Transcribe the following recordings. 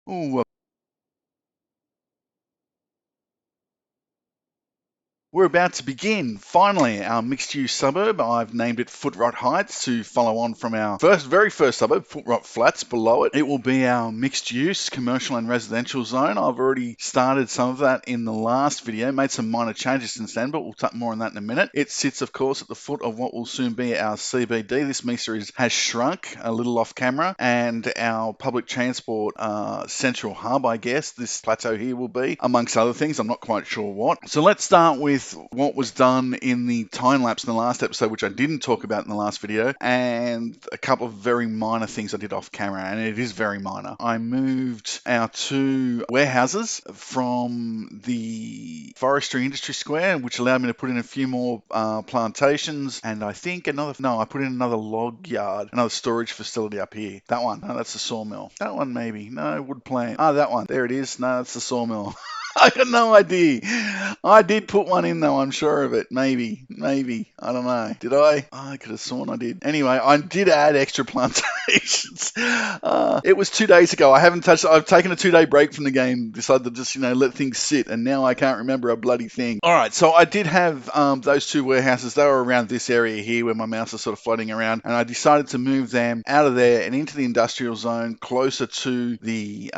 Ooh, we're about to begin, finally, our mixed-use suburb. I've named it Footrot Heights to follow on from our very first suburb, Footrot Flats, below it. It will be our mixed-use commercial and residential zone. I've already started some of that in the last video, made some minor changes since then, but we'll touch more on that in a minute. It sits, of course, at the foot of what will soon be our CBD. This mesa has shrunk a little off camera, and our public transport central hub, I guess, this plateau here will be, amongst other things. I'm not quite sure what. So let's start with what was done in the time lapse in the last episode, which I didn't talk about in the last video, and a couple of very minor things I did off camera, and it is very minor. I moved our two warehouses from the forestry industry square, which allowed me to put in a few more plantations, and I think I put in another log yard, another storage facility up here. That one, no, that's the sawmill. That one maybe, no, wood plant. That one, there it is. No, that's the sawmill. I got no idea. I did put one in though, I'm sure of it. Maybe. I don't know. Did I? I could have sworn I did. Anyway, I did add extra plantations. It was 2 days ago. I haven't touched it. I've taken a 2-day break from the game, decided to just, let things sit, and now I can't remember a bloody thing. Alright, so I did have those two warehouses. They were around this area here where my mouse is sort of floating around, and I decided to move them out of there and into the industrial zone closer to the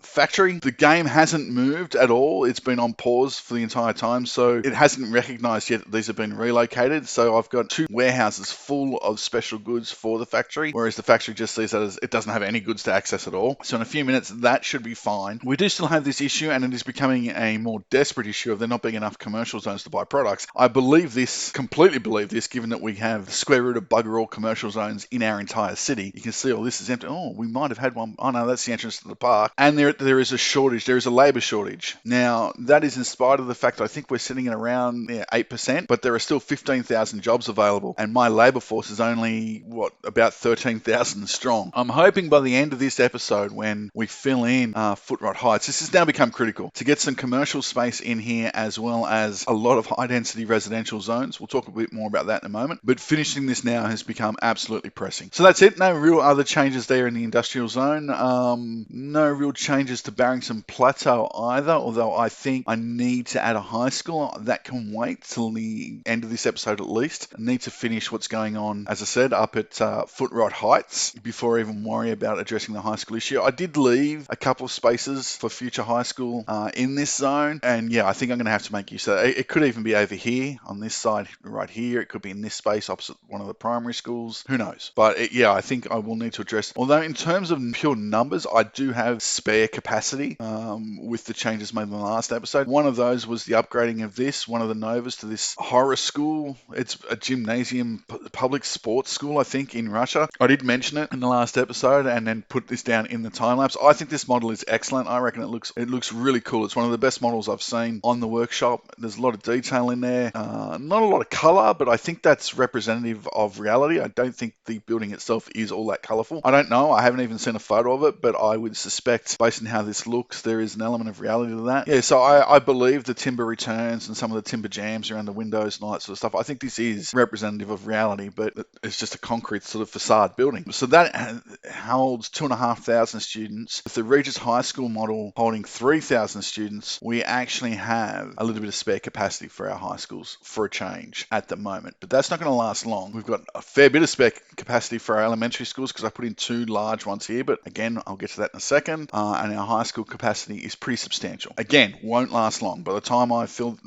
factory. The game hasn't moved at all. It's been on pause for the entire time, so it hasn't recognized yet that these have been relocated. So I've got two warehouses full of special goods for the factory, whereas the factory just sees that as it doesn't have any goods to access at all. So in a few minutes, that should be fine. We do still have this issue, and it is becoming a more desperate issue of there not being enough commercial zones to buy products. I completely believe this, given that we have the square root of bugger all commercial zones in our entire city. You can see all this is empty. Oh, we might have had one. Oh no, that's the entrance to the park. And there is a shortage. There is a labour shortage. Now, that is in spite of the fact that I think we're sitting at around 8%, but there are still 15,000 jobs available, and my labour force is only, about 13,000 strong. I'm hoping by the end of this episode, when we fill in Footrot Heights, this has now become critical, to get some commercial space in here as well as a lot of high-density residential zones. We'll talk a bit more about that in a moment, but finishing this now has become absolutely pressing. So that's it. No real other changes there in the industrial zone. No real changes to Barrington Plateau either, although I think I need to add a high school. That can wait till the end of this episode at least. I need to finish what's going on, as I said, up at Footrot Heights before I even worry about addressing the high school issue. I did leave a couple of spaces for future high school in this zone, and I think I'm going to have to make use of that. It could even be over here on this side right here. It could be in this space opposite one of the primary schools. Who knows? But I think I will need to address, although in terms of pure numbers, I do have spare capacity with the changes made in the last episode. One of those was the upgrading of one of the Novas, to this horror school. It's a gymnasium, public sports school, I think, in Russia. I did mention it in the last episode and then put this down in the time lapse. I think this model is excellent. I reckon it looks really cool. It's one of the best models I've seen on the workshop. There's a lot of detail in there. Not a lot of color, but I think that's representative of reality. I don't think the building itself is all that colorful. I don't know. I haven't even seen a photo of it, but I would suspect, based on how this looks, there is an element of reality to that. So I believe the timber returns and some of the timber jams around the windows and all that sort of stuff. I think this is representative of reality, but it's just a concrete sort of facade building. So that holds 2,500 students. With the Regis High School model holding 3,000 students, we actually have a little bit of spare capacity for our high schools for a change at the moment. But that's not going to last long. We've got a fair bit of spare capacity for our elementary schools because I put in 2 large ones here, but again, I'll get to that in a second. And our high school capacity is pretty substantial. Again, won't last long. By the time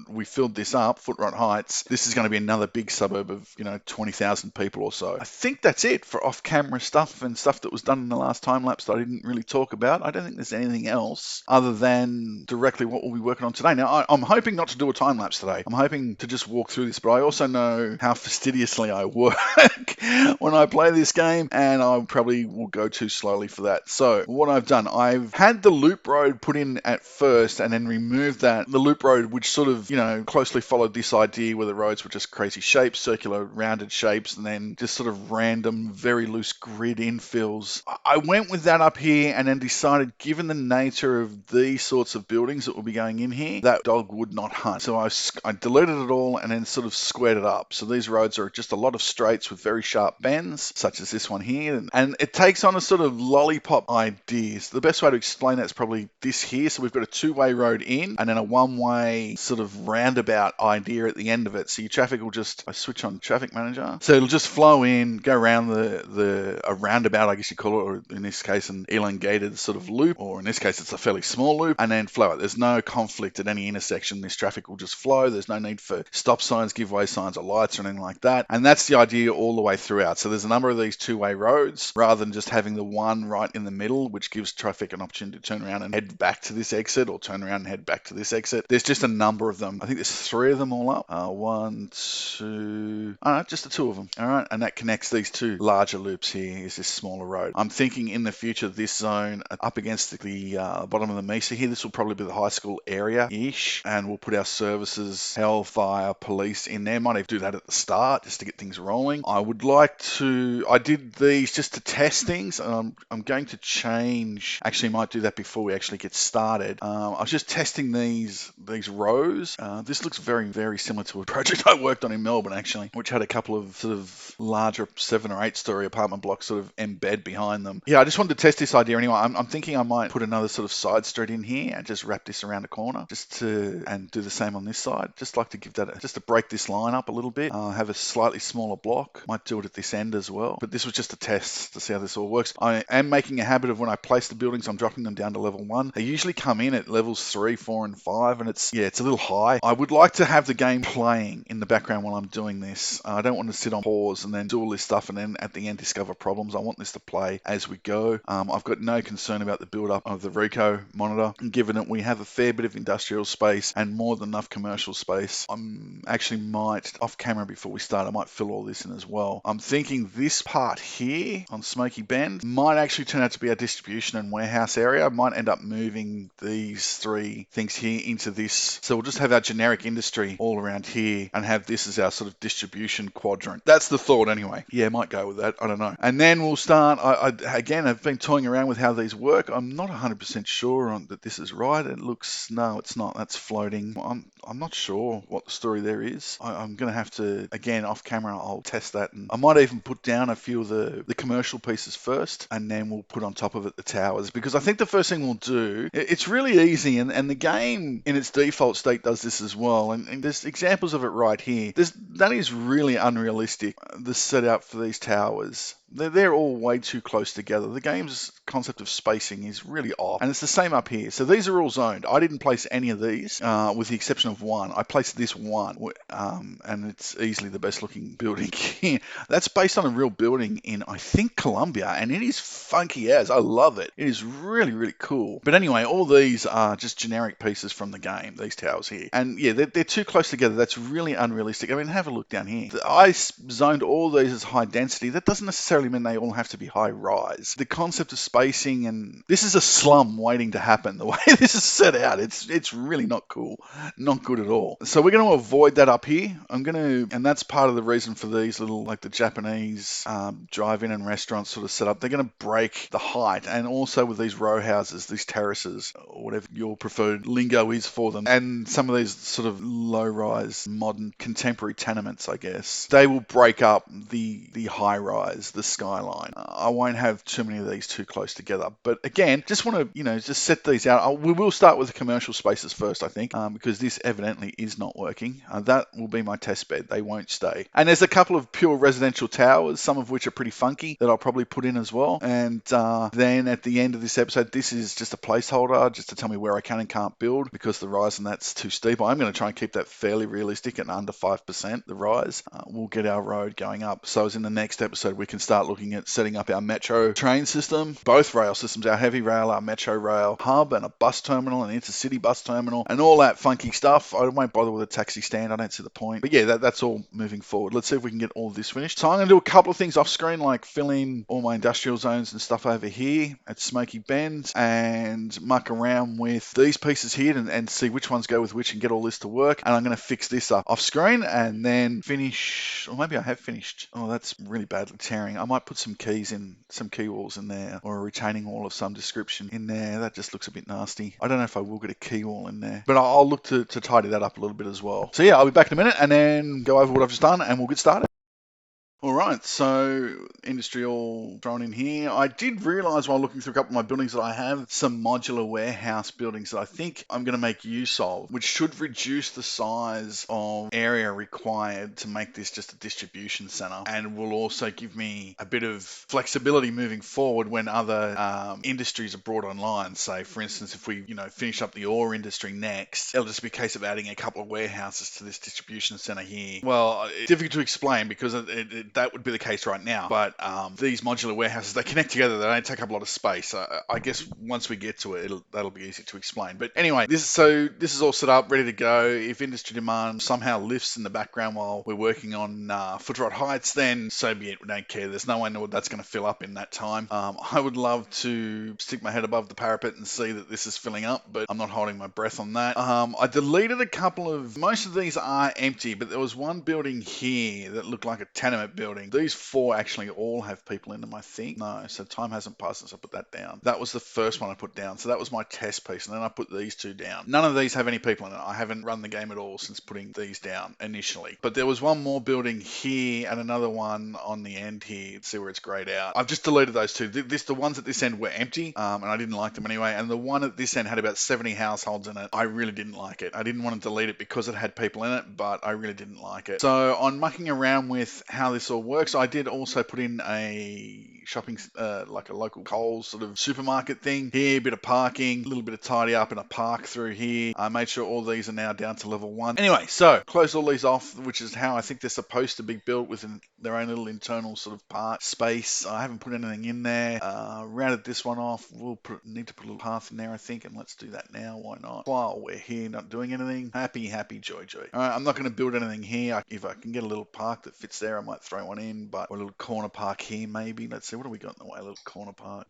we filled this up, Footrot Heights, this is going to be another big suburb of 20,000 people or so. I think that's it for off-camera stuff and stuff that was done in the last time lapse that I didn't really talk about. I don't think there's anything else other than directly what we'll be working on today. Now, I'm hoping not to do a time lapse today. I'm hoping to just walk through this, but I also know how fastidiously I work when I play this game, and I probably will go too slowly for that. So what I've done, I've had the loop road put in at first and then removed the loop road, which sort of, closely followed this idea where the roads were just crazy shapes, circular rounded shapes, and then just sort of random, very loose grid infills. I went with that up here and then decided, given the nature of these sorts of buildings that will be going in here, that dog would not hunt. So I deleted it all and then sort of squared it up. So these roads are just a lot of straights with very sharp bends, such as this one here. And it takes on a sort of lollipop idea. So the best way to explain that is probably this here. So we've got a two-way road in and then a one-way sort of roundabout idea at the end of it. So your traffic will just, I switch on traffic manager. So it'll just flow in, go around a roundabout, I guess you call it, or in this case, an elongated sort of loop, or in this case, it's a fairly small loop, and then flow it. There's no conflict at any intersection. This traffic will just flow. There's no need for stop signs, give way signs, or lights, or anything like that. And that's the idea all the way throughout. So there's a number of these two-way roads, rather than just having the one right in the middle, which gives traffic an opportunity to turn around and head back to this exit, or turn around and head back to this exit. There's just a number of them. I think there's 3 of them all up. One, two, just the 2 of them. All right, and that connects these 2 larger loops here. Is this smaller road? I'm thinking in the future this zone up against the bottom of the mesa here, this will probably be the high school area-ish, and we'll put our services, health, fire, police in there. Might even do that at the start just to get things rolling. I did these just to test things, and I'm going to change, actually might do that before we actually get started. I was just testing these rows. This looks very, very similar to a project I worked on in Melbourne actually, which had a couple of sort of larger 7 or 8 story apartment blocks sort of embed behind them. Yeah, I just wanted to test this idea anyway. I'm thinking I might put another sort of side street in here and just wrap this around a corner and do the same on this side. Just like to give that just to break this line up a little bit. Have a slightly smaller block. Might do it at this end as well. But this was just a test to see how this all works. I am making a habit of when I place the buildings, I'm dropping them down to level 1. They usually come in at levels 3, 4, and 5, and it's a little high. I would like to have the game playing in the background while I'm doing this. I don't want to sit on pause and then do all this stuff and then at the end discover problems. I want this to play as we go. I've got no concern about the build up of the Rico monitor, given that we have a fair bit of industrial space and more than enough commercial space. I'm actually might, off camera before we start, I might fill all this in as well. I'm thinking this part here on Smoky Bend might actually turn out to be our distribution and warehouse area. I might end up moving these 3 things here into this. So we'll just have our generic industry all around here and have this as our sort of distribution quadrant. That's the thought anyway. Yeah, might go with that. I don't know. And then we'll start. Again, I've been toying around with how these work. I'm not 100% sure that this is right. It looks, no, it's not. That's floating. I'm not sure what the story there is. I'm going to have to, again, off camera, I'll test that. And I might even put down a few of the commercial pieces first, and then we'll put on top of it the towers. Because I think the first thing we'll do, it's really easy, and the game in its default state does this as well. And there's examples of it right here. That is really unrealistic, the setup for these towers. They're all way too close together. The game's concept of spacing is really off. And it's the same up here. So these are all zoned. I didn't place any of these, with the exception of one. I placed this one, and it's easily the best looking building here. That's based on a real building in, I think, Colombia, and it is funky as. I love it. It is really, really cool. But anyway, all these are just generic pieces from the game, these towers here. And yeah, they're too close together. That's really unrealistic. I mean, have a look down here. I zoned all these as high density. That doesn't necessarily mean they all have to be high rise. The concept of spacing, and this is a slum waiting to happen. The way this is set out, it's really not cool, not good at all. So we're going to avoid that up here. And that's part of the reason for these little, like the Japanese drive-in and restaurants sort of set up. They're going to break the height, and also with these row houses, these terraces, or whatever your preferred lingo is for them, and some of these sort of low-rise, modern, contemporary tenements, I guess, they will break up the high-rise, the skyline. I won't have too many of these too close together. But again, just want to, just set these out. We will start with the commercial spaces first, I think, because this evidently is not working. That will be my test bed. They won't stay. And there's a couple of pure residential towers, some of which are pretty funky, that I'll probably put in as well. And then at the end of this episode, this is just a placeholder, just to tell me where I can and can't build, because the rise on that's too steep. I'm going to try and keep that fairly realistic at under 5%, the rise. We'll get our road going up. So as in the next episode, we can start looking at setting up our metro train system, both rail systems, our heavy rail, our metro rail hub, and a bus terminal, an intercity bus terminal, and all that funky stuff. stuff. I won't bother with a taxi stand. I don't see the point. But yeah, that's all moving forward. Let's see if we can get all of this finished. So I'm going to do a couple of things off screen, like fill in all my industrial zones and stuff over here at Smoky Bend and muck around with these pieces here and see which ones go with which and get all this to work. And I'm going to fix this up off screen and then finish, or maybe I have finished. Oh, that's really badly tearing. I might put some keys in, some key walls in there, or a retaining wall of some description in there. That just looks a bit nasty. I don't know if I will get a key wall in there, but I'll look to tidy that up a little bit as well. So yeah, I'll be back in a minute and then go over what I've just done and we'll get started. All right, so industry all thrown in here. I did realise while looking through a couple of my buildings that I have some modular warehouse buildings that I think I'm going to make use of, which should reduce the size of area required to make this just a distribution centre, and will also give me a bit of flexibility moving forward when other industries are brought online. Say, for instance, if we finish up the ore industry next, it'll just be a case of adding a couple of warehouses to this distribution centre here. Well, it's difficult to explain because that would be the case right now. But these modular warehouses, they connect together. They don't take up a lot of space. I guess once we get to it, that'll be easy to explain. But anyway, this is all set up, ready to go. If industry demand somehow lifts in the background while we're working on Foot Rot Heights, then so be it. We don't care. There's no way know what that's going to fill up in that time. I would love to stick my head above the parapet and see that this is filling up, but I'm not holding my breath on that. I deleted a couple of, most of these are empty, but there was one building here that looked like a tenement building. These 4 actually all have people in them, I think. No, so time hasn't passed since I put that down. That was the first one I put down. So that was my test piece. And then I put these 2 down. None of these have any people in it. I haven't run the game at all since putting these down initially. But there was one more building here and another one on the end here. Let's see where it's grayed out. I've just deleted those 2. The ones at this end were empty, and I didn't like them anyway. And the one at this end had about 70 households in it. I really didn't like it. I didn't want to delete it because it had people in it, but I really didn't like it. So on mucking around with how this all works, I did also put in a shopping, like a local Coles sort of supermarket thing here, a bit of parking, a little bit of tidy up in a park through here. I made sure all these are now down to level 1. Anyway, so closed all these off, which is how I think they're supposed to be built, within their own little internal sort of part space. I haven't put anything in there. Rounded this one off. We'll need to put a little path in there, I think, and let's do that now. Why not? While we're here not doing anything, happy joy. All right, I'm not going to build anything here. If I can get a little park that fits there, I might throw one in, but a little corner park here maybe. Let's see, what do we got in the way? A little corner park.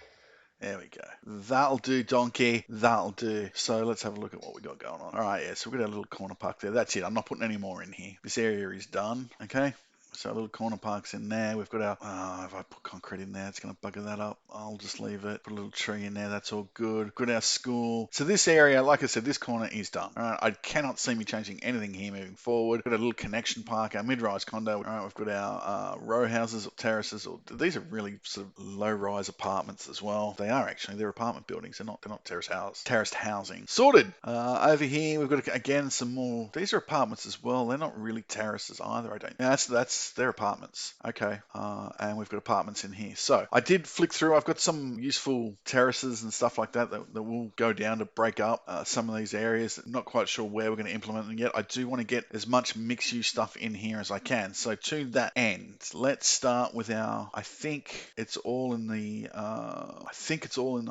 There we go. That'll do, donkey. That'll do. So let's have a look at what we got going on. All right, yeah, so we've got a little corner park there. That's it. I'm not putting any more in here. This area is done, okay? So a little corner park's in there. We've got our, if I put concrete in there, it's going to bugger that up. I'll just leave it. Put a little tree in there. That's all good. Got our school. So this area, like I said, this corner is done. All right, I cannot see me changing anything here moving forward. Got a little connection park, our mid-rise condo. All right, we've got our row houses or terraces. Or these are really sort of low-rise apartments as well. They are actually. They're apartment buildings. They're not terraced housing. Sorted. Over here, we've got, again, some more. These are apartments as well. They're not really terraces either, I don't. Yeah, that's their apartments. Okay. And we've got apartments in here. So I did flick through. I've got some useful terraces and stuff like that that will go down to break up some of these areas. I'm not quite sure where we're going to implement them yet. I do want to get as much mixed use stuff in here as I can. So to that end, let's start with our, I think it's all in the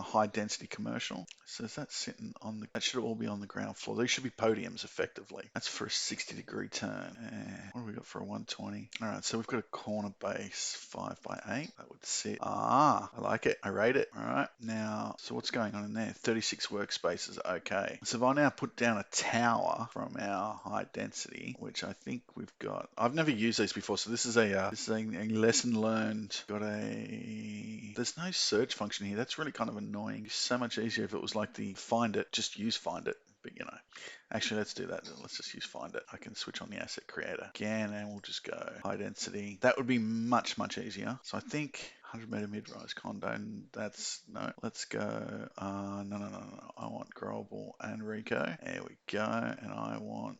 high density commercial. So is that sitting on the, that should all be on the ground floor. These should be podiums effectively. That's for a 60-degree turn. What do we got for a 120? All right, so we've got a corner base 5x8. That would sit. I like it. I rate it. All right. Now, so what's going on in there? 36 workspaces. Okay. So if I now put down a tower from our high density, which I think we've got. I've never used these before, so this is a lesson learned. There's no search function here. That's really kind of annoying. So much easier if it was like the find it. Just use find it. But actually let's do that. Let's just use find it. I can switch on the asset creator again and we'll just go high density. That would be much easier. So I think 100-meter mid-rise condo, and that's, no, let's go, no, I want growable and Rico. There we go, and I want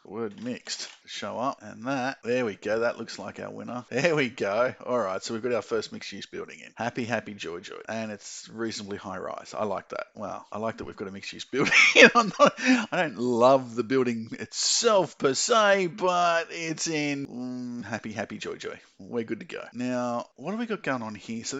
word mixed to show up, and there we go, that looks like our winner. There we go. All right, so we've got our first mixed-use building in. Happy joy, and it's reasonably high rise. I like that. Wow, I like that we've got a mixed-use building. I don't love the building itself per se, but it's in happy joy. We're good to go. Now, what have we got going on on here. So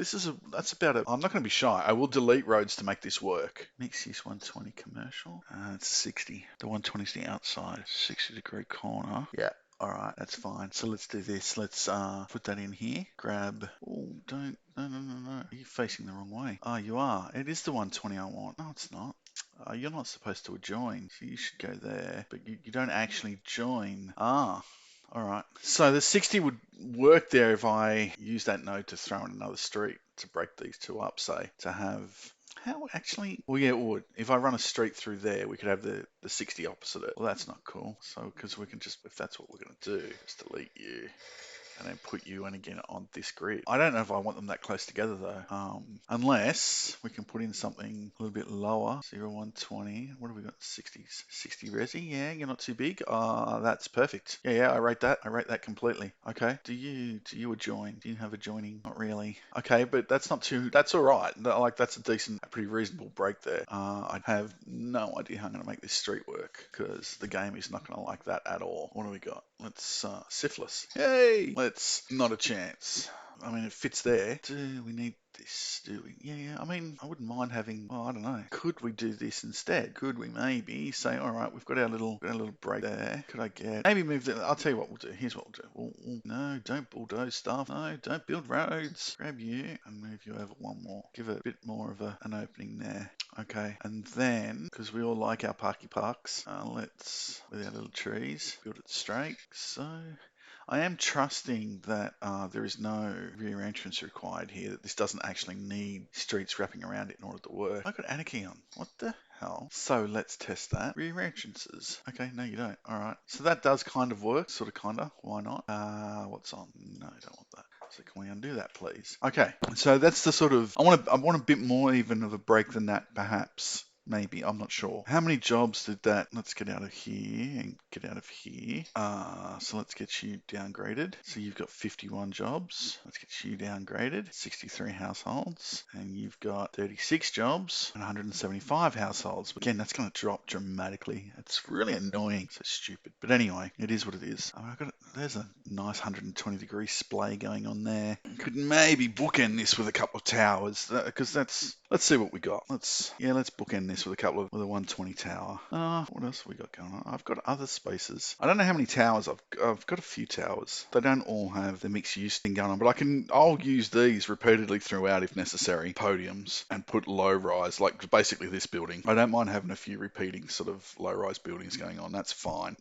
that's about it. I'm not going to be shy. I will delete roads to make this work. Mixed use 120 commercial. It's 60. The 120 is the outside. 60-degree corner. Yeah. All right, that's fine. So let's do this. Let's put that in here. Grab. Oh, don't. No, no, no, no. You're facing the wrong way. Oh, you are. It is the 120 I want. No, it's not. You're not supposed to join, so you should go there. But you don't actually join. Ah. All right. So the 60 would work there if I use that node to throw in another street to break these two up, say, to have. How actually? Well, yeah, it would. If I run a street through there, we could have the 60 opposite it. Well, that's not cool. So, because we can just, if that's what we're going to do, just delete you and then put you in again on this grid. I don't know if I want them that close together though. Unless we can put in something a little bit lower. 0, 120. What have we got? 60s. 60 resi. Yeah, you're not too big. That's perfect. Yeah, I rate that. I rate that completely. Okay. Do you adjoin? Do you have adjoining? Not really. Okay, but that's not too. That's all right. Like that's a decent, a pretty reasonable break there. I have no idea how I'm going to make this street work because the game is not going to like that at all. What do we got? Let's syphilis. Yay! Let's not a chance. I mean, it fits there. Do we need this? Do we? Yeah. I mean, I wouldn't mind having. Well, I don't know. Could we do this instead? Could we maybe say, all right, we've got our little break there. Could I get maybe move the? I'll tell you what we'll do. Here's what we'll do. No, don't bulldoze stuff. No, don't build roads. Grab you and move you over one more. Give it a bit more of an opening there. Okay, and then because we all like our parks, let's with our little trees build it straight. So. I am trusting that there is no rear entrance required here, that this doesn't actually need streets wrapping around it in order to work. I've got anarchy on. What the hell? So let's test that. Rear entrances. Okay, no you don't. Alright. So that does kind of work. Sort of, kinda. Why not? What's on? No, I don't want that. So can we undo that, please? Okay, so that's the sort of... I want a bit more even of a break than that, perhaps. Maybe, I'm not sure. How many jobs did that? Let's get out of here and get out of here. So let's get you downgraded. So you've got 51 jobs. Let's get you downgraded. 63 households. And you've got 36 jobs and 175 households. But again, that's going to drop dramatically. It's really annoying. So stupid. But anyway, it is what it is. There's a nice 120-degree splay going on there. Could maybe bookend this with a couple of towers because that's... Let's see what we got. Let's bookend this with a 120 tower. What else have we got going on? I've got other spaces. I don't know how many towers. I've got a few towers. They don't all have the mixed use thing going on, but I'll use these repeatedly throughout if necessary. Podiums and put low rise, like basically this building. I don't mind having a few repeating sort of low rise buildings going on. That's fine.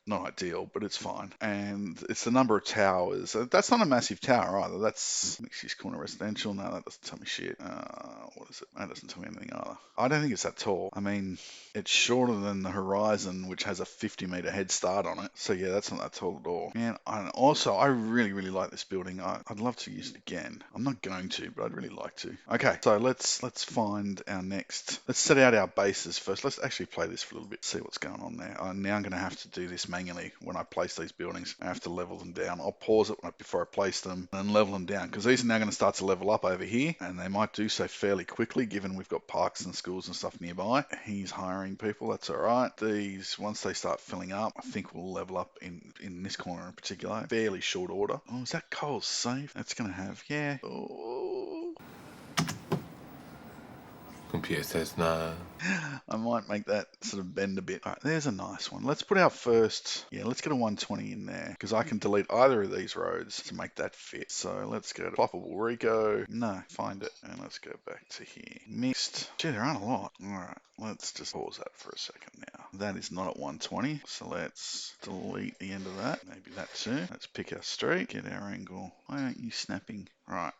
Not ideal, but it's fine. And it's the number of towers. That's not a massive tower either. That's mixed-use corner residential. No, that doesn't tell me shit. What is it? That doesn't tell me anything either. I don't think it's that tall. I mean, it's shorter than the horizon, which has a 50-meter head start on it. So yeah, that's not that tall at all. Man, I really, really like this building. I'd love to use it again. I'm not going to, but I'd really like to. Okay, so let's find our next. Let's set out our bases first. Let's actually play this for a little bit, see what's going on there. Now I'm going to have to do this manually when I place these buildings. I have to level them down. I'll pause it before I place them and level them down because these are now going to start to level up over here and they might do so fairly quickly given we've got parks and schools and stuff nearby. He's hiring people. That's all right. These, once they start filling up, I think we'll level up in this corner in particular. Fairly short order. Oh, is that coal safe? That's going to have, yeah. Oh. Computer says no. I might make that sort of bend a bit. All right, there's a nice one. Let's put our first, let's get a 120 in there because I can delete either of these roads to make that fit. So let's go to Ploppable Rico. No, find it. And let's go back to here. Mixed. Gee, there aren't a lot. All right, let's just pause that for a second now. That is not at 120. So let's delete the end of that. Maybe that too. Let's pick our street, get our angle. Why aren't you snapping? All right.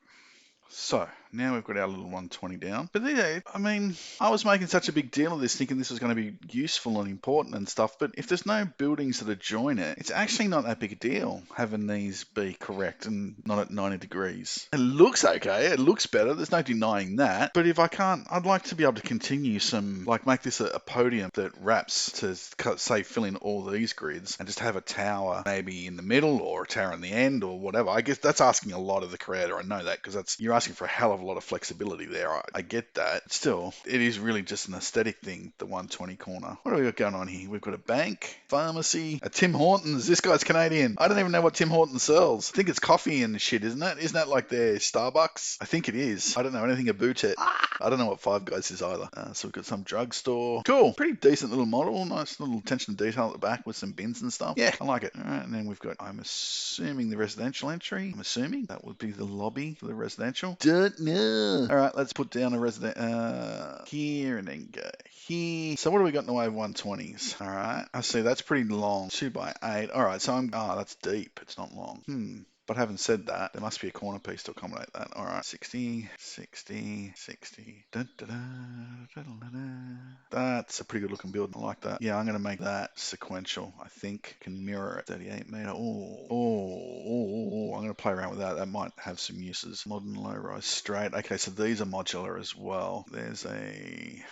So, now we've got our little 120 down. But yeah, I mean, I was making such a big deal of this, thinking this was going to be useful and important and stuff, but if there's no buildings that adjoin it, it's actually not that big a deal having these be correct and not at 90 degrees. It looks okay, it looks better, there's no denying that, but if I can't, I'd like to be able to continue make this a podium that wraps to, say, fill in all these grids and just have a tower maybe in the middle or a tower in the end or whatever. I guess that's asking a lot of the creator, I know that, because you're asking for a hell of a a lot of flexibility there. I get that. Still, it is really just an aesthetic thing, the 120 corner. What do we got going on here? We've got a bank, pharmacy, a Tim Hortons. This guy's Canadian. I don't even know what Tim Hortons sells. I think it's coffee and shit, isn't it? Isn't that like their Starbucks? I think it is. I don't know anything about it. I don't know what Five Guys is either. So we've got some drugstore. Cool. Pretty decent little model. Nice little attention to detail at the back with some bins and stuff. Yeah, I like it. All right, and then we've got, I'm assuming, the residential entry. I'm assuming that would be the lobby for the residential. Don't know. All right, let's put down a resident here and then go here. So what do we got in the way of 120s? All right, I see that's pretty long. 2x8. All right, so that's deep. It's not long. But having said that, there must be a corner piece to accommodate that. All right, 60, 60, 60. Dun, dun, dun, dun, dun, dun. That's a pretty good looking build. I like that. Yeah, I'm going to make that sequential. I think can mirror it. 38 meter. I'm going to play around with that. That might have some uses. Modern low rise straight. Okay, so these are modular as well. There's a...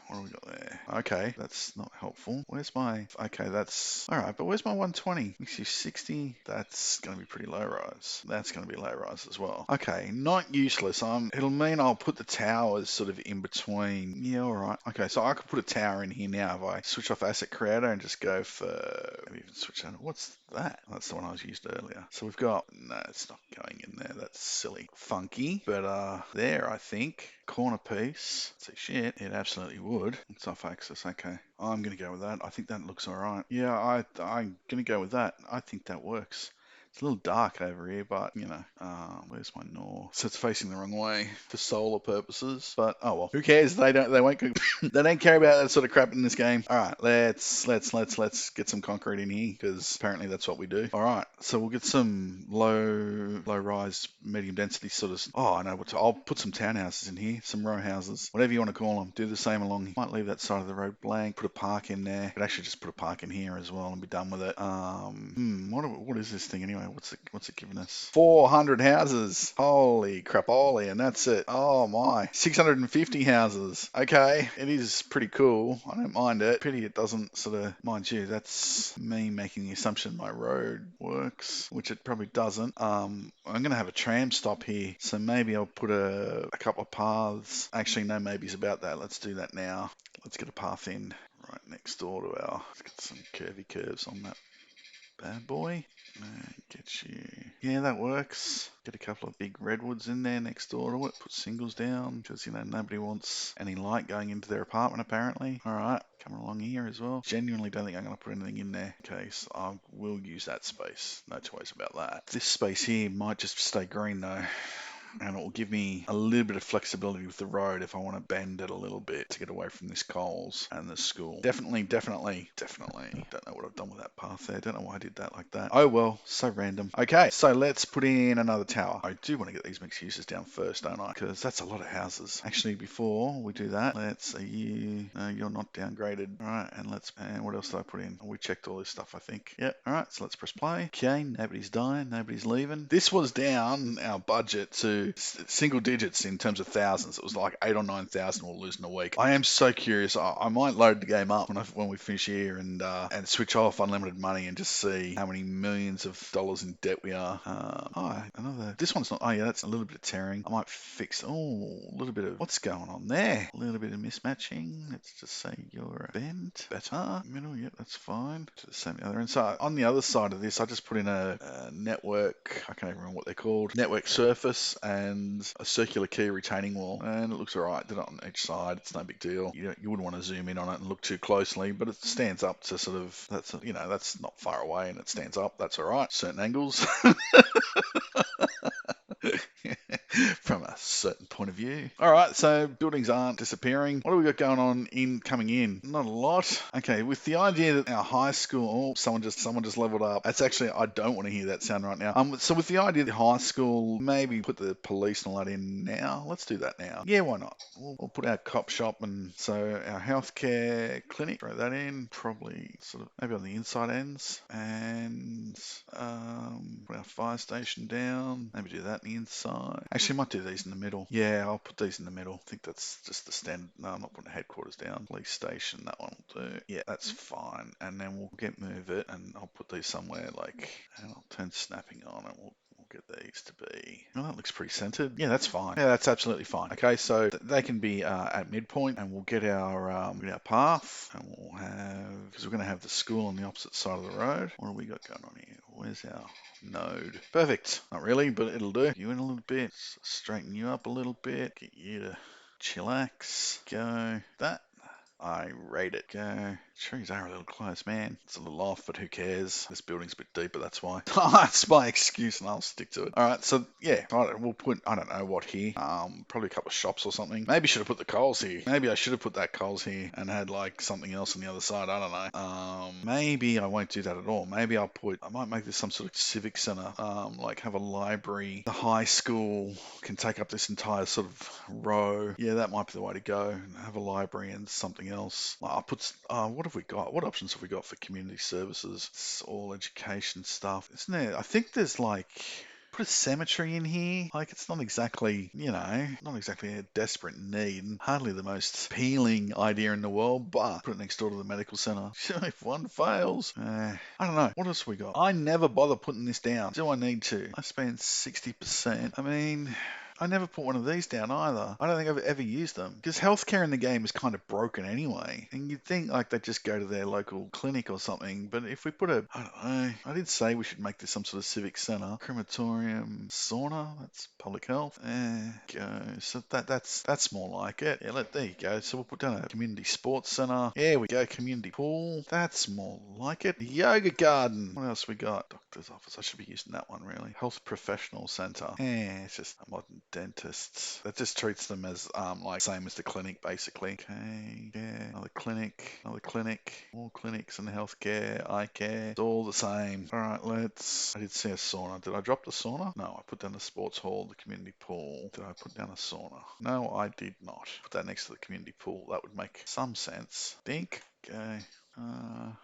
What do we got there? Okay, that's not helpful. Where's my... Okay, that's... Alright, but where's my 120? Makes you 60. That's going to be pretty low rise. That's going to be low rise as well. Okay, not useless. It'll mean I'll put the towers sort of in between. Yeah, alright. Okay, so I could put a tower in here now if I switch off Asset Creator and just go for... Maybe even switch that. What's that? That's the one I was used earlier. So we've got... No, it's not going in there. That's silly. Funky. But there, I think. Corner piece. Say shit. It absolutely would. It's off axis. Okay. I'm going to go with that. I think that looks all right. Yeah, I'm going to go with that. I think that works. It's a little dark over here, but, where's my north? So it's facing the wrong way for solar purposes. But, oh well. Who cares? They won't, they don't care about that sort of crap in this game. All right, let's get some concrete in here, because apparently that's what we do. All right, so we'll get some low rise, medium density sort of, I know what to, I'll put some townhouses in here, some row houses, whatever you want to call them. Do the same along here. Might leave that side of the road blank, put a park in there. Could actually just put a park in here as well and be done with it. What is this thing anyway? What's it giving us? 400 houses. Holy crapoly, and that's it. Oh my. 650 houses. Okay, it is pretty cool. I don't mind it. Pity it doesn't sort of, mind you, that's me making the assumption my road works, which it probably doesn't. I'm going to have a tram stop here, so maybe I'll put a couple of paths. Actually, no maybes about that. Let's do that now. Let's get a path in right next door to let's get some curvy curves on that bad boy. Get you. Yeah, that works. Get a couple of big redwoods in there next door to it. Put singles down because, nobody wants any light going into their apartment apparently. All right, coming along here as well. Genuinely don't think I'm going to put anything in there. Okay, so I will use that space. No choice about that. This space here might just stay green though. And it will give me a little bit of flexibility with the road if I want to bend it a little bit to get away from this Coles and the school. Definitely. Don't know what I've done with that path there. Don't know why I did that like that. Oh well, so random. Okay, so let's put in another tower. I do want to get these mixed uses down first, don't I? Because that's a lot of houses. Actually, before we do that, let's see. No, you're not downgraded. All right, and what else did I put in? We checked all this stuff, I think. Yep. All right, so let's press play. Okay, nobody's dying, nobody's leaving. This was down our budget to single digits in terms of thousands. It was like 8 or 9,000 we'll lose in a week. I am so curious. I might load the game up when we finish here and switch off unlimited money and just see how many millions of dollars in debt we are. This one's not. Oh yeah, that's a little bit of tearing. I might fix. A little bit of what's going on there. A little bit of mismatching. Let's just say you're bent better. Middle. Yep, that's fine. To the same other end. So on the other side of this, I just put in a network. I can't even remember what they're called. Network surface and a circular key retaining wall, and it looks alright. Did it on each side. It's no big deal. You wouldn't want to zoom in on it and look too closely, but it stands up to sort of, that's not far away and it stands up. That's alright. Certain angles. From a certain point of view. All right, so buildings aren't disappearing. What do we got going on coming in? Not a lot. Okay, with the idea that our high school, someone just leveled up. That's actually, I don't want to hear that sound right now. So with the idea that high school, maybe put the police and all that in now. Let's do that now. Yeah, why not? We'll put our cop shop and so our healthcare clinic, throw that in. Probably sort of maybe on the inside ends, and put our fire station down. Maybe do that on the inside. Actually, I might do these in the middle. Yeah, I'll put these in the middle. I think that's just the standard. No, I'm not putting headquarters down. Police station, that one will do. Yeah, that's fine. And then we'll move it, and I'll put these somewhere and I'll turn snapping on, and we'll get these to be. Oh, that looks pretty centered. Yeah, that's fine. Yeah, that's absolutely fine. Okay, so they can be at midpoint, and we'll get our path, and we'll have, because we're going to have the school on the opposite side of the road. What do we got going on here? Where's our node? Perfect. Not really, but it'll do. You in a little bit. Straighten you up a little bit. Get you to chillax. Go. That. I rate it. Go. Trees are a little close, man. It's a little off, but who cares? This building's a bit deeper, that's why. That's my excuse, and I'll stick to it. All right, so yeah, we'll put, I don't know what here. Probably a couple of shops or something. Maybe should have put the Coles here. Maybe I should have put that Coles here and had like something else on the other side. I don't know. Maybe I won't do that at all. Maybe I might make this some sort of civic center. Like have a library. The high school can take up this entire sort of row. Yeah, that might be the way to go. Have a library and something else. I'll put, what have we got? What options have we got for community services? It's all education stuff, isn't there? I think there's like, put a cemetery in here. Like, it's not exactly, not exactly a desperate need, and hardly the most appealing idea in the world, but put it next door to the medical center. If one fails, I don't know. What else we got? I never bother putting this down. Do I need to? I spend 60%. I mean, I never put one of these down either. I don't think I've ever used them because healthcare in the game is kind of broken anyway. And you'd think like they'd just go to their local clinic or something. But if we put I don't know, I did say we should make this some sort of civic center, crematorium, sauna. That's public health. Go. So that's more like it. Yeah, there you go. So we'll put down a community sports center. There we go. Community pool. That's more like it. Yoga garden. What else we got? Doctor's office. I should be using that one really. Health professional center. It's just a modern dentists. That just treats them as like same as the clinic basically. Okay, yeah, another clinic, more clinics and healthcare, eye care. It's all the same. All right, I did see a sauna. Did I drop the sauna? No, I put down the sports hall, the community pool. Did I put down a sauna? No, I did not. Put that next to the community pool. That would make some sense. Think. Okay.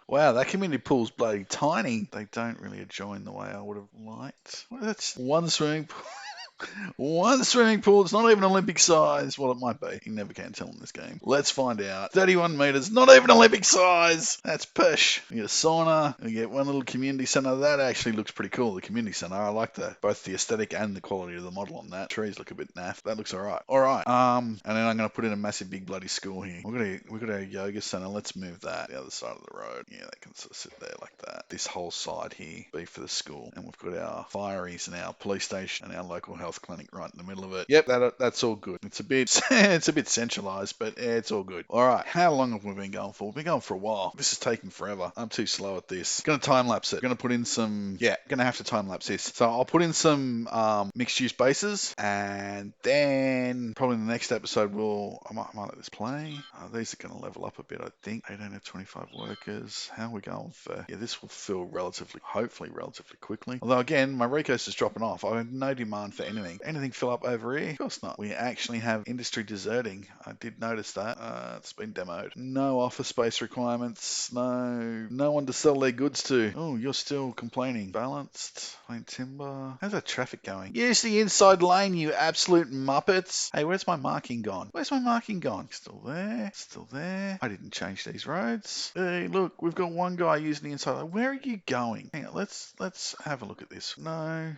Wow, that community pool's bloody tiny. They don't really adjoin the way I would have liked. Well, that's one swimming pool. One swimming pool, it's not even Olympic size. Well, it might be. You never can tell in this game. Let's find out. 31 meters, not even Olympic size. That's push. We get a sauna. We get one little community center. That actually looks pretty cool, the community center. I like both the aesthetic and the quality of the model on that. Trees look a bit naff. That looks alright. Alright. And then I'm going to put in a massive big bloody school here. We've got a yoga center. Let's move that to the other side of the road. Yeah, that can sort of sit there like that. This whole side here be for the school. And we've got our fireys and our police station and our local health clinic right in the middle of it. Yep, that's all good. It's a bit centralized, but it's all good. All right, how long have we been going for? We've been going for a while. This is taking forever. I'm too slow at this. Gonna time lapse it. Gonna put in some. Yeah, gonna have to time lapse this. So I'll put in some mixed use bases, and then probably in the next episode I might let this play. These are gonna level up a bit, I think. 825 workers. How are we going for? Yeah, this will fill hopefully relatively quickly. Although again, my recos is dropping off. I have no demand for anything. Anything fill up over here? Of course not. We actually have industry deserting. I did notice that. It's been demoed. No office space requirements. No one to sell their goods to. Oh, you're still complaining. Balanced. Plain timber. How's that traffic going? Use the inside lane, you absolute muppets. Hey, where's my marking gone? Still there. Still there. I didn't change these roads. Hey, look, we've got one guy using the inside lane. Where are you going? Hang on, let's have a look at this. No,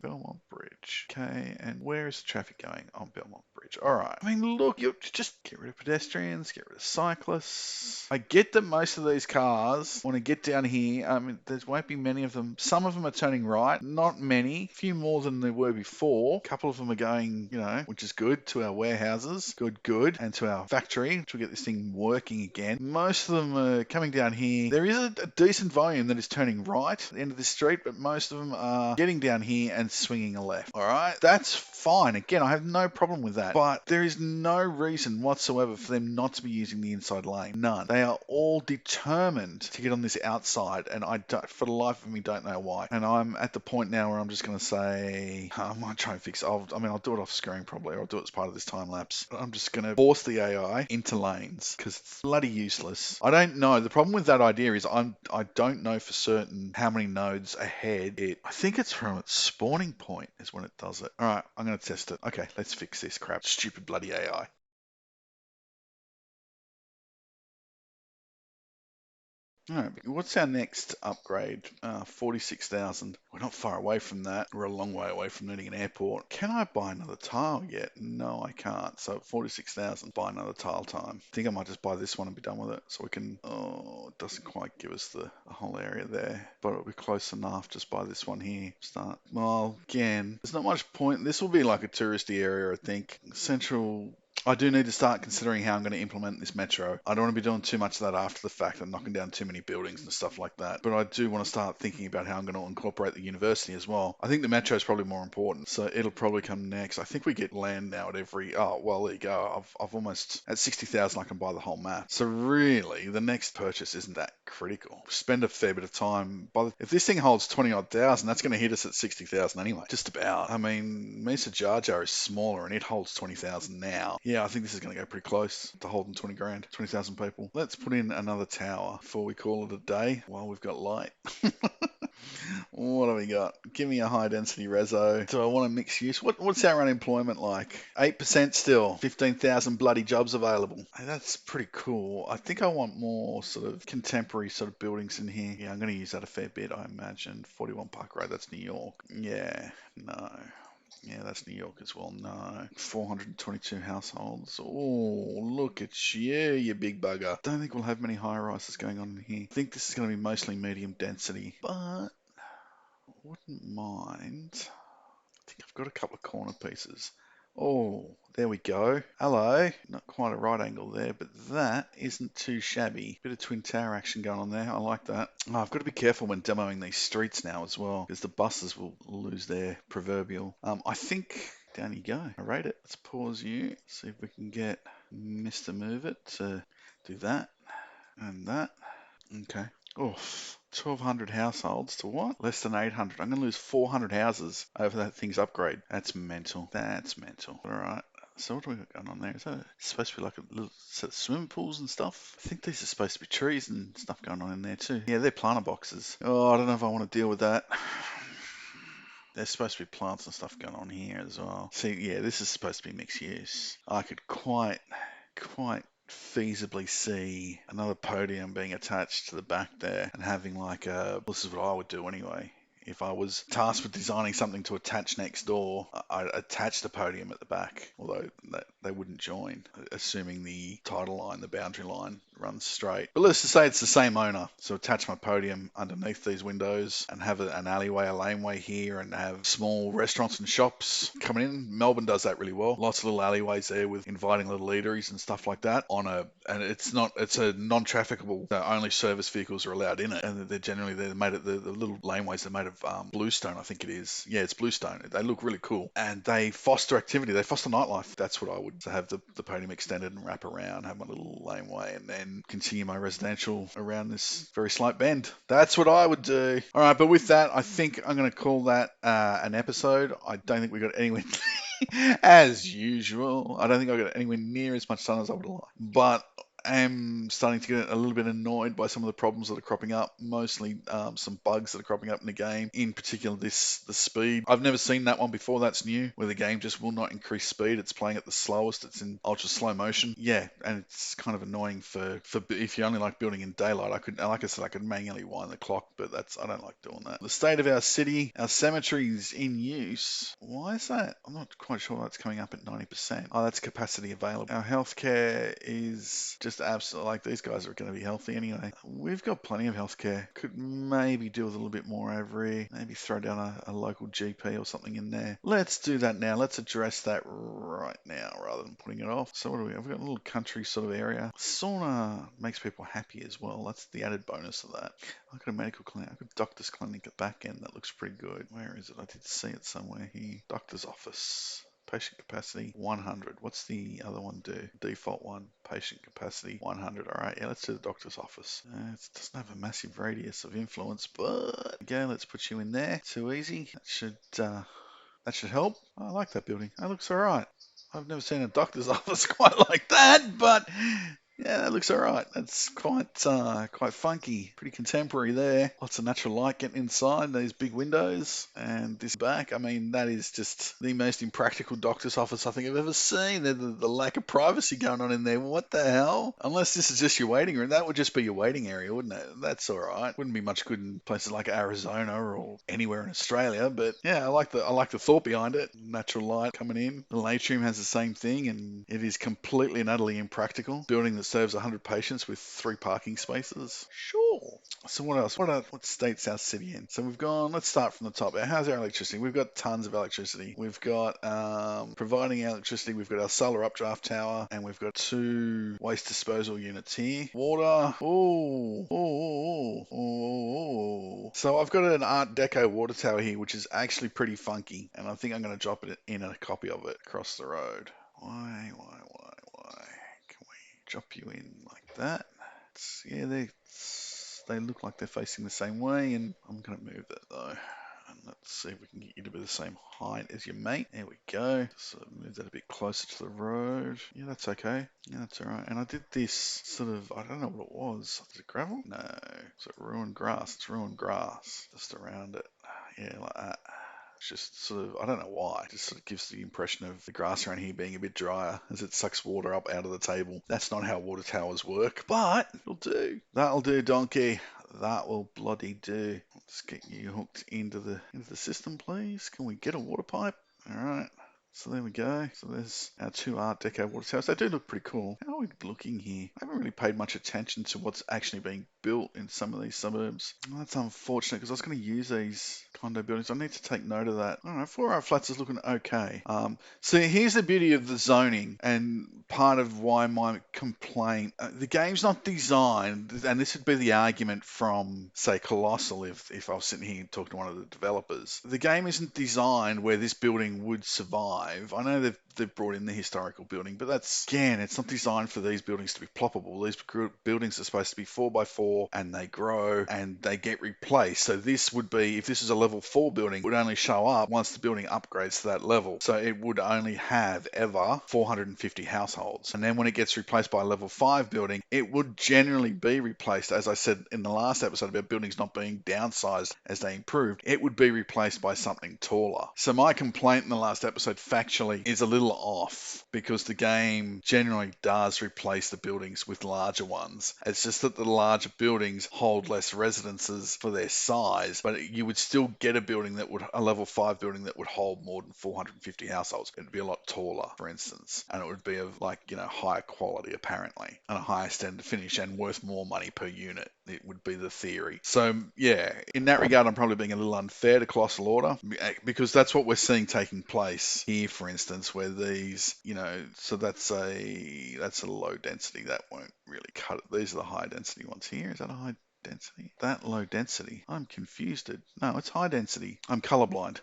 Belmont Bridge. Okay, and where is the traffic going? On Belmont Bridge. All right. I mean, look, you just get rid of pedestrians, get rid of cyclists. I get that most of these cars want to get down here. I mean, there won't be many of them. Some of them are turning right, not many. A few more than there were before. A couple of them are going, which is good, to our warehouses. Good. And to our factory, to get this thing working again. Most of them are coming down here. There is a decent volume that is turning right at the end of this street, but most of them are getting down here and swinging a left. All right, that's fine. Again, I have no problem with that. But there is no reason whatsoever for them not to be using the inside lane. None. They are all determined to get on this outside, and for the life of me, don't know why. And I'm at the point now where I'm just going to say, I might try and fix it. I'll do it off screen probably, or I'll do it as part of this time lapse. But I'm just going to force the AI into lanes because it's bloody useless. I don't know. The problem with that idea is I don't know for certain how many nodes ahead I think it's from its spawning point is when it does it. All right, I'm going to test it. Okay, let's fix this crap. Stupid bloody AI. Alright, what's our next upgrade? 46,000. We're not far away from that. We're a long way away from needing an airport. Can I buy another tile yet? No, I can't. So at 46,000, buy another tile time. I think I might just buy this one and be done with it. So we can, oh, it doesn't quite give us the whole area there, but it'll be close enough. Just buy this one here. Start. Well, again, there's not much point. This will be like a touristy area, I think. Central. I do need to start considering how I'm going to implement this metro. I don't want to be doing too much of that after the fact and knocking down too many buildings and stuff like that. But I do want to start thinking about how I'm going to incorporate the university as well. I think the metro is probably more important, so it'll probably come next. I think we get land now at every. Oh well, there you go. I've almost at 60,000. I can buy the whole map. So really, the next purchase isn't that critical. Spend a fair bit of time. If this thing holds 20 odd thousand, that's going to hit us at 60,000 anyway. Just about. I mean, Mesa Jar Jar is smaller and it holds 20,000 now. Yeah, I think this is going to go pretty close to holding 20 grand, 20,000 people. Let's put in another tower before we call it a day while we've got light. What have we got? Give me a high density reso. Do I want a mixed use? What's our unemployment like? 8% still. 15,000 bloody jobs available. Hey, that's pretty cool. I think I want more sort of contemporary sort of buildings in here. Yeah, I'm going to use that a fair bit, I imagine. 41 Park Road, that's New York. Yeah, no. Yeah, that's New York as well. No. 422 households. Oh, look at you, you big bugger. Don't think we'll have many high rises going on in here. I think this is going to be mostly medium density, but wouldn't mind. I think I've got a couple of corner pieces. Oh, there we go. Hello. Not quite a right angle there, but that isn't too shabby. Bit of twin tower action going on there. I like that. Oh, I've got to be careful when demoing these streets now as well, because the buses will lose their proverbial. I think down you go. I rate it. Let's pause you. See if we can get Mr. Move It to do that and that. Okay. Oh, 1,200 households to what? Less than 800. I'm going to lose 400 houses over that thing's upgrade. That's mental. That's mental. All right. So what do we got going on there? Is that supposed to be like a little set of swimming pools and stuff? I think these are supposed to be trees and stuff going on in there too. Yeah, they're planter boxes. Oh, I don't know if I want to deal with that. There's supposed to be plants and stuff going on here as well. See, yeah, this is supposed to be mixed use. I could quite feasibly see another podium being attached to the back there and having like this is what I would do anyway. If I was tasked with designing something to attach next door, I'd attach the podium at the back, although they wouldn't join, assuming the title line, the boundary line, runs straight. But let's just say it's the same owner. So attach my podium underneath these windows and have an alleyway, a laneway here, and have small restaurants and shops coming in. Melbourne does that really well. Lots of little alleyways there with inviting little eateries and stuff like that. And it's a non-trafficable. Only service vehicles are allowed in it, and they're made of the little laneways. They're made of bluestone, I think it is. Yeah, it's bluestone. They look really cool, and they foster activity. They foster nightlife. That's what I would have the podium extended and wrap around, have my little laneway, and then continue my residential around this very slight bend. That's what I would do. All right, but with that, I think I'm going to call that an episode. I don't think we got anywhere as usual. I don't think I got anywhere near as much sun as I would like, but am starting to get a little bit annoyed by some of the problems that are cropping up, mostly some bugs that are cropping up in the game, in particular the speed. I've never seen that one before. That's new, where the game just will not increase speed. It's playing at the slowest. It's in ultra slow motion. Yeah, and it's kind of annoying for if you only like building in daylight. Like I said, I could manually wind the clock, but I don't like doing that. The state of our city, our cemeteries in use. Why is that? I'm not quite sure that's coming up at 90%. Oh, that's capacity available. Our healthcare is just absolutely, like, these guys are going to be healthy anyway. We've got plenty of healthcare. Could maybe do with a little bit more ovary. Maybe throw down a local GP or something in there. Let's do that now. Let's address that right now rather than putting it off. So what do we have? We've got a little country sort of area. Sauna makes people happy as well. That's the added bonus of that. I've got a medical clinic. I've got a doctor's clinic at back end. That looks pretty good. Where is it? I did see it somewhere here. Doctor's office. Patient capacity 100. What's the other one do? Default one. Patient capacity 100. All right, yeah, let's do the doctor's office. It doesn't have a massive radius of influence, but again, let's put you in there. Too easy. That should help. I like that building. That looks all right. I've never seen a doctor's office quite like that, but Yeah, that looks alright. That's quite funky, pretty contemporary there. Lots of natural light getting inside those big windows, and this back. I mean, that is just the most impractical doctor's office I think I've ever seen. The lack of privacy going on in there. What the hell? Unless this is just your waiting room, that would just be your waiting area, wouldn't it? That's alright. Wouldn't be much good in places like Arizona or anywhere in Australia. But yeah, I like the thought behind it. Natural light coming in. The atrium has the same thing, and it is completely and utterly impractical. Building that serves 100 patients with 3 parking spaces. Sure. So what else? What state's our city in? So we've gone. Let's start from the top. How's our electricity? We've got tons of electricity. We've got providing electricity. We've got our solar updraft tower, and we've got 2 waste disposal units here. Water. Oh. So I've got an Art Deco water tower here, which is actually pretty funky, and I think I'm going to drop it in a copy of it across the road. Why? Can we drop you in like that? Yeah, they look like they're facing the same way, and I'm going to move that though. And let's see if we can get you to be the same height as your mate. There we go. So move that a bit closer to the road. Yeah, that's okay. Yeah, that's alright. And I did this sort of, I don't know what it was. Is it gravel? No. Is it ruined grass? It's ruined grass. Just around it. Yeah, like that. It's just sort of, I don't know why, it just sort of gives the impression of the grass around here being a bit drier as it sucks water up out of the table. That's not how water towers work, but it'll do. That'll do, donkey. That will bloody do. Let's get you hooked into the system, please. Can we get a water pipe? All right. So there we go. So there's our 2 Art Deco water towers. They do look pretty cool. How are we looking here? I haven't really paid much attention to what's actually being built in some of these suburbs. Well, that's unfortunate because I was going to use these condo buildings. I need to take note of that. I don't know, 4 Art Flats is looking okay. So here's the beauty of the zoning and part of why my complaint, the game's not designed, and this would be the argument from, say, Colossal if I was sitting here talking to one of the developers. The game isn't designed where this building would survive. I know they've brought in the historical building, but it's not designed for these buildings to be ploppable. These buildings are supposed to be 4x4 and they grow and they get replaced. So this would be, if this is a level 4 building, it would only show up once the building upgrades to that level. So it would only have ever 450 households. And then when it gets replaced by a level 5 building, it would generally be replaced, as I said in the last episode about buildings not being downsized as they improved, it would be replaced by something taller. So my complaint in the last episode factually is a little off because the game generally does replace the buildings with larger ones. It's just that the larger buildings hold less residences for their size, but you would still get a level 5 building that would hold more than 450 households. It'd be a lot taller, for instance, and it would be of higher quality apparently, and a higher standard finish and worth more money per unit. It would be the theory. So yeah, in that regard, I'm probably being a little unfair to Colossal Order because that's what we're seeing taking place here, for instance, where these, so that's a low density. That won't really cut it. These are the high density ones here. Is that a high density? That low density? I'm confused. No, it's high density. I'm colorblind.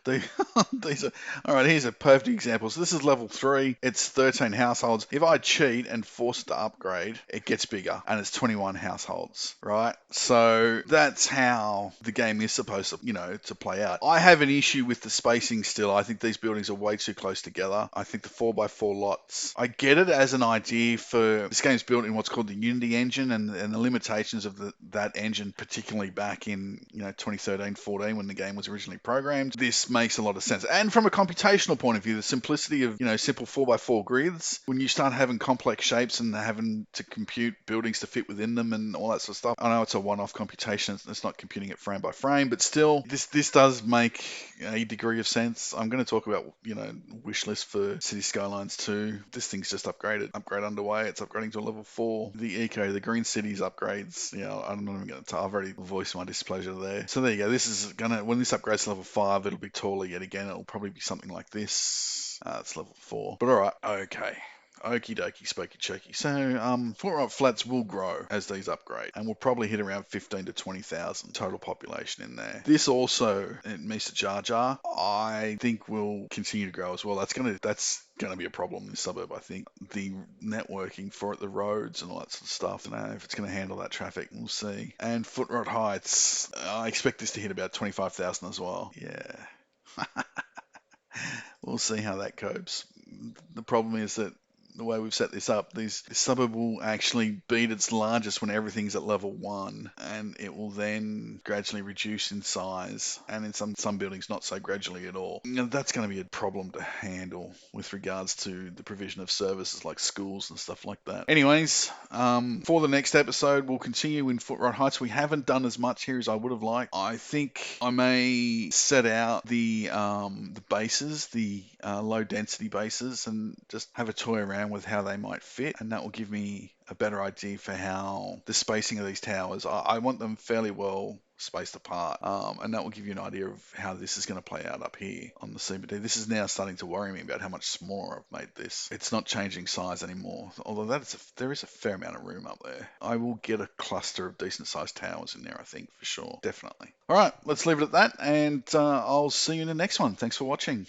These are all right. Here's a perfect example. So this is level 3. It's 13 households. If I cheat and force it to upgrade, it gets bigger, and it's 21 households. Right. So that's how the game is supposed to, to play out. I have an issue with the spacing still. I think these buildings are way too close together. I think the 4x4 lots. I get it as an idea for this game's built in what's called the Unity engine and the limitations of that engine, particularly back in 2013-14 when the game was originally programmed. This makes a lot of sense. And from a computational point of view, the simplicity of simple 4x4 grids, when you start having complex shapes and having to compute buildings to fit within them and all that sort of stuff. I know it's a one-off computation, it's not computing it frame by frame, but still, this does make a degree of sense. I'm going to talk about wish list for City Skylines 2. This thing's just upgraded. Upgrade underway. It's upgrading to a level 4. The Green Cities upgrades. I'm not even going to. I've already voiced my displeasure there. So there you go. This is when this upgrades to level 5, it'll be taller yet again. It'll probably be something like this. It's level 4. But all right, okay. Okie dokie, spooky cheeky. So, Fort Flats will grow as these upgrade, and we'll probably hit around 15 to 20,000 total population in there. This also, in Mr. Jar Jar, I think will continue to grow as well. That's gonna be a problem in the suburb. I think the networking for it, the roads and all that sort of stuff. I don't know if it's gonna handle that traffic. We'll see. And Footrot Heights, I expect this to hit about 25,000 as well. Yeah. We'll see how that copes. The problem is that the way we've set this up, this suburb will actually beat its largest when everything's at level 1, and it will then gradually reduce in size, and in some buildings not so gradually at all. That's going to be a problem to handle with regards to the provision of services like schools and stuff like that. Anyways, for the next episode, we'll continue in Footrot Heights. We haven't done as much here as I would have liked. I think I may set out the bases, the low density bases, and just have a toy around with how they might fit, and that will give me a better idea for how the spacing of these towers. I want them fairly well spaced apart, and that will give you an idea of how this is going to play out up here on the CBD. This is now starting to worry me about how much smaller I've made this. It's not changing size anymore, although there is a fair amount of room up there. I will get a cluster of decent sized towers in there, I think, for sure, definitely. All right, let's leave it at that, and I'll see you in the next one. Thanks for watching.